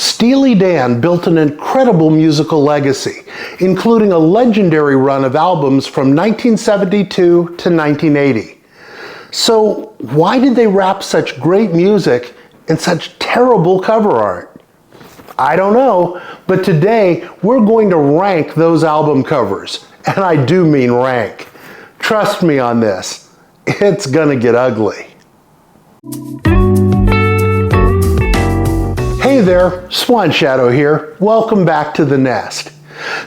Steely Dan built an incredible musical legacy, including a legendary run of albums from 1972 to 1980. So why did they wrap such great music in such terrible cover art? I don't know, but today we're going to rank those album covers, and I do mean rank. Trust me on this, it's gonna get ugly. Hey there, Swan Shadow here. Welcome back to the nest.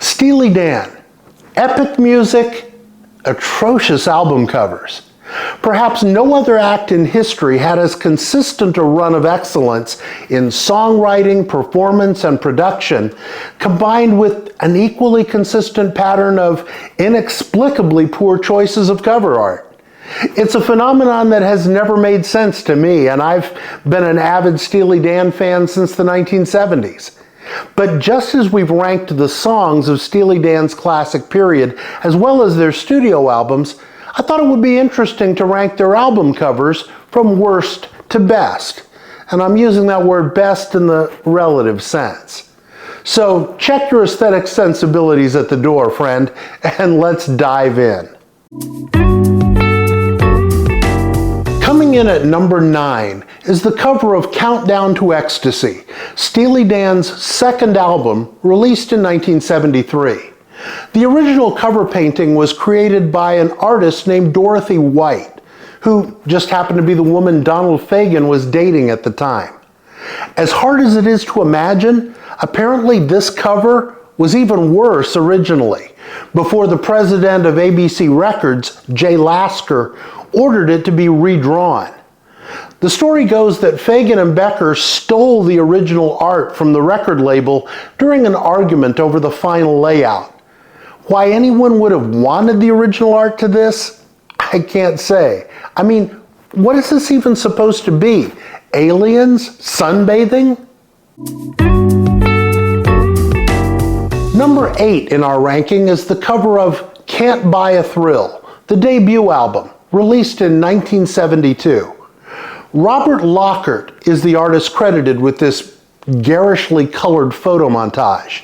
Steely Dan, epic music, atrocious album covers. Perhaps no other act in history had as consistent a run of excellence in songwriting, performance, and production, combined with an equally consistent pattern of inexplicably poor choices of cover art. It's a phenomenon that has never made sense to me, and I've been an avid Steely Dan fan since the 1970s. But just as we've ranked the songs of Steely Dan's classic period, as well as their studio albums, I thought it would be interesting to rank their album covers from worst to best. And I'm using that word best in the relative sense. So check your aesthetic sensibilities at the door, friend, and let's dive in. Coming in at number 9 is the cover of Countdown to Ecstasy, Steely Dan's second album released in 1973. The original cover painting was created by an artist named Dorothy White, who just happened to be the woman Donald Fagen was dating at the time. As hard as it is to imagine, apparently this cover was even worse originally, before the president of ABC Records, Jay Lasker, ordered it to be redrawn. The story goes that Fagen and Becker stole the original art from the record label during an argument over the final layout. Why anyone would have wanted the original art to this, I can't say. I mean, what is this even supposed to be? Aliens? Sunbathing? Number 8 in our ranking is the cover of Can't Buy a Thrill, the debut album, released in 1972. Robert Lockert is the artist credited with this garishly colored photo montage.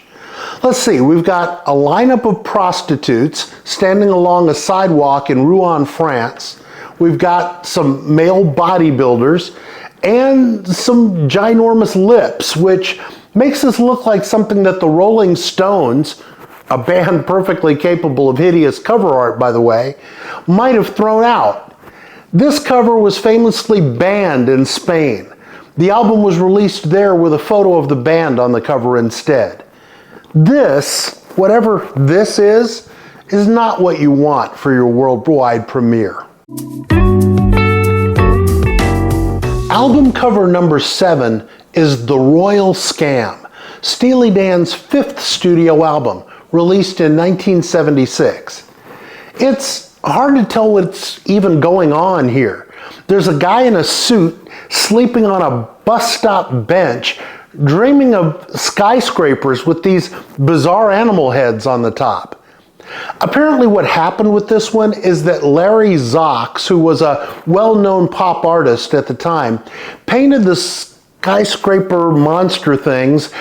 Let's see, we've got a lineup of prostitutes standing along a sidewalk in Rouen, France. We've got some male bodybuilders and some ginormous lips, which makes this look like something that the Rolling Stones, a band perfectly capable of hideous cover art, by the way, might have thrown out. This cover was famously banned in Spain. The album was released there with a photo of the band on the cover instead. This, whatever this is not what you want for your worldwide premiere. Album cover number 7 is The Royal Scam, Steely Dan's 5th studio album, released in 1976. It's hard to tell what's even going on here. There's a guy in a suit sleeping on a bus stop bench, dreaming of skyscrapers with these bizarre animal heads on the top. Apparently what happened with this one is that Larry Zox, who was a well-known pop artist at the time, painted the skyscraper monster things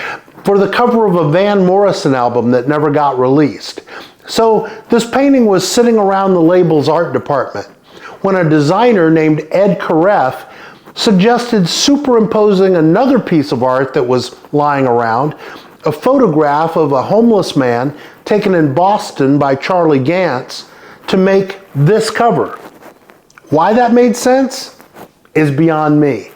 for the cover of a Van Morrison album that never got released. So this painting was sitting around the label's art department when a designer named Ed Kareff suggested superimposing another piece of art that was lying around, a photograph of a homeless man taken in Boston by Charlie Gantz, to make this cover. Why that made sense is beyond me.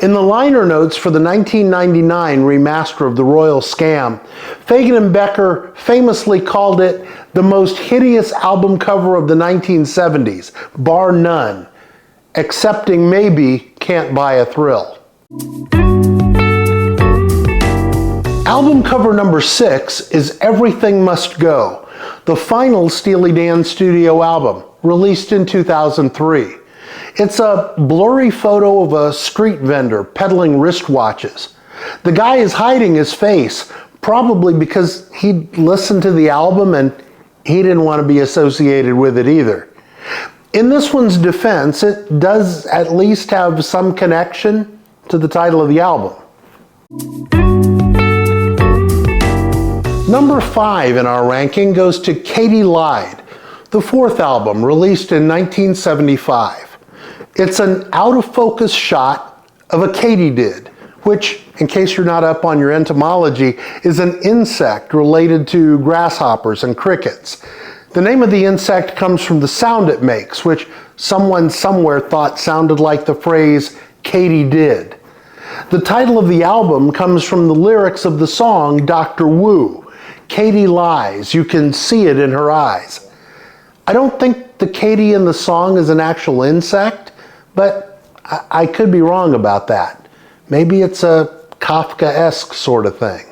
In the liner notes for the 1999 remaster of The Royal Scam, Fagen and Becker famously called it the most hideous album cover of the 1970s, bar none, excepting maybe Can't Buy a Thrill. Album cover number 6 is Everything Must Go, the final Steely Dan studio album, released in 2003. It's a blurry photo of a street vendor peddling wristwatches. The guy is hiding his face, probably because he listened to the album and he didn't want to be associated with it either. In this one's defense, it does at least have some connection to the title of the album. Number 5 in our ranking goes to Katy Lied, the fourth album released in 1975. It's an out-of-focus shot of a katydid, which, in case you're not up on your entomology, is an insect related to grasshoppers and crickets. The name of the insect comes from the sound it makes, which someone somewhere thought sounded like the phrase katydid. The title of the album comes from the lyrics of the song Dr. Wu. Katy lies, you can see it in her eyes. I don't think the Katy in the song is an actual insect, but I could be wrong about that. Maybe it's a Kafka-esque sort of thing.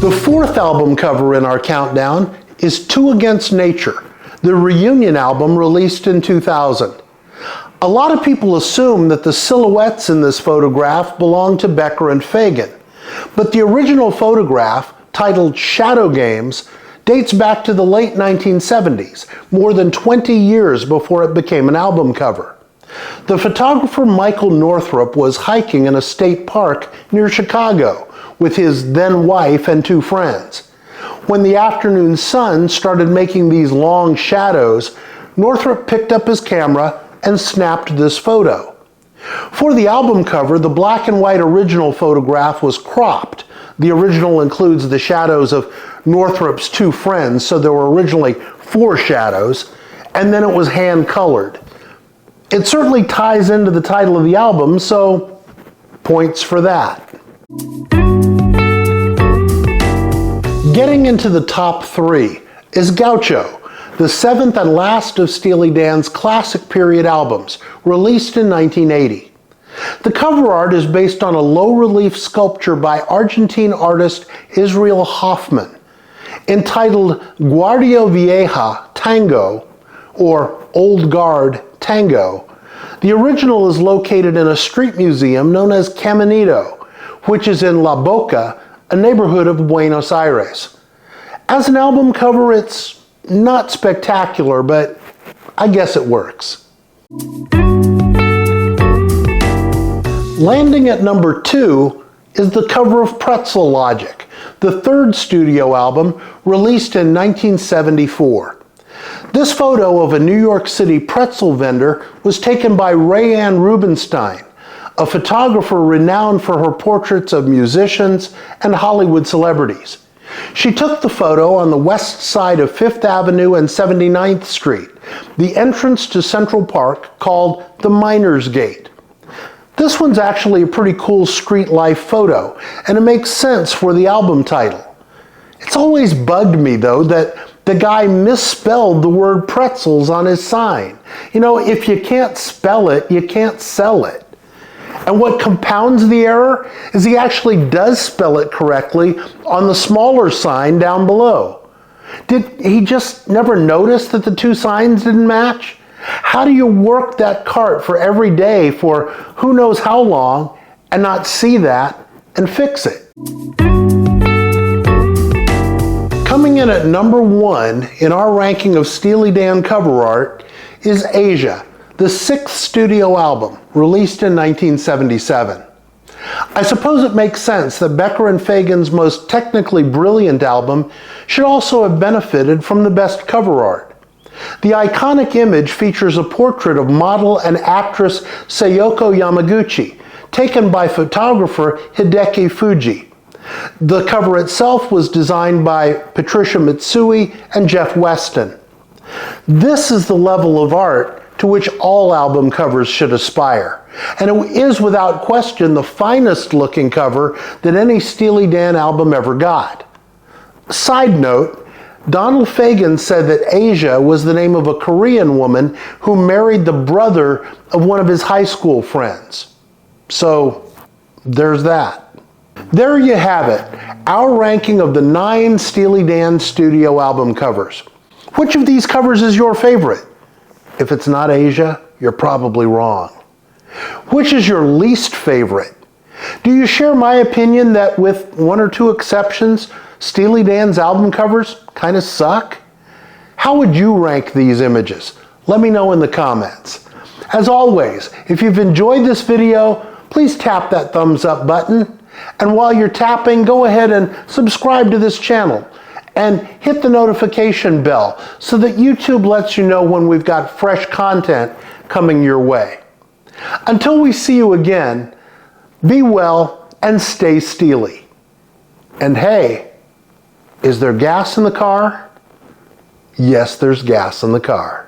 The fourth album cover in our countdown is Two Against Nature, the reunion album released in 2000. A lot of people assume that the silhouettes in this photograph belong to Becker and Fagan, but the original photograph, titled Shadow Games, dates back to the late 1970s, more than 20 years before it became an album cover. The photographer Michael Northrop was hiking in a state park near Chicago with his then-wife and 2 friends. When the afternoon sun started making these long shadows, Northrop picked up his camera and snapped this photo. For the album cover, the black and white original photograph was cropped. The original includes the shadows of Northrop's 2 friends, so there were originally 4 shadows, and then it was hand-colored. It certainly ties into the title of the album, so points for that. Getting into the top 3 is Gaucho, the 7th and last of Steely Dan's classic period albums, released in 1980. The cover art is based on a low-relief sculpture by Argentine artist Israel Hoffman, entitled Guardia Vieja Tango, or Old Guard Tango. The original is located in a street museum known as Caminito, which is in La Boca, a neighborhood of Buenos Aires. As an album cover, it's not spectacular, but I guess it works. Landing at number 2 is the cover of Pretzel Logic, the 3rd studio album released in 1974. This photo of a New York City pretzel vendor was taken by Rayanne Rubinstein, a photographer renowned for her portraits of musicians and Hollywood celebrities. She took the photo on the west side of 5th Avenue and 79th Street, the entrance to Central Park called the Miners Gate. This one's actually a pretty cool street life photo, and it makes sense for the album title. It's always bugged me, though, that the guy misspelled the word pretzels on his sign. You know, if you can't spell it, you can't sell it. And what compounds the error is he actually does spell it correctly on the smaller sign down below. Did he just never notice that the 2 signs didn't match? How do you work that cart for every day for who knows how long and not see that and fix it? Coming in at number 1 in our ranking of Steely Dan cover art is Asia, the 6th studio album, released in 1977. I suppose it makes sense that Becker and Fagan's most technically brilliant album should also have benefited from the best cover art. The iconic image features a portrait of model and actress Sayoko Yamaguchi, taken by photographer Hideki Fuji. The cover itself was designed by Patricia Mitsui and Jeff Weston. This is the level of art to which all album covers should aspire, and it is without question the finest looking cover that any Steely Dan album ever got. Side note, Donald Fagen said that Asia was the name of a Korean woman who married the brother of one of his high school friends. So, there's that. There you have it, our ranking of the 9 Steely Dan studio album covers. Which of these covers is your favorite? If it's not Asia, you're probably wrong. Which is your least favorite? Do you share my opinion that with 1 or 2 exceptions, Steely Dan's album covers kind of suck? How would you rank these images? Let me know in the comments. As always, if you've enjoyed this video, please tap that thumbs up button. And while you're tapping, go ahead and subscribe to this channel and hit the notification bell so that YouTube lets you know when we've got fresh content coming your way. Until we see you again, be well and stay steely. And hey, is there gas in the car? Yes, there's gas in the car.